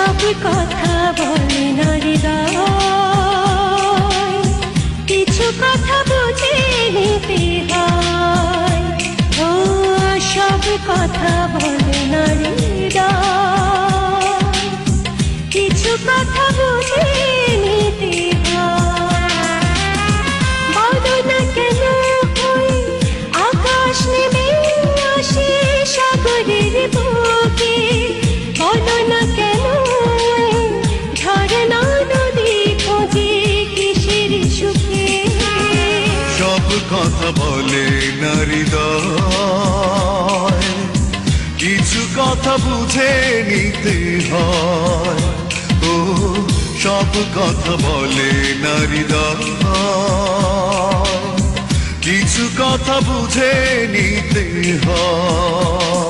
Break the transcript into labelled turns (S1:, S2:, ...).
S1: সব কথা বলে না হৃদয়, কিছু কথা বুঝে নিতে হয়। ও সব কথা বলে না হৃদয়, কিছু কথা বুঝে নিতে হয়। বলো না কেন ওই আকাশ নেমে আসে সাগরের বুকে, বলো না কেন ঝর্ণা নদী খোঁজে কিসের সুখে।
S2: সব কথা বলে না হৃদয়, কিছু কথা বুঝে নিতে হয়। ও সব কথা বলে না হৃদয়, কিছু কথা বুঝে নিতে হয়।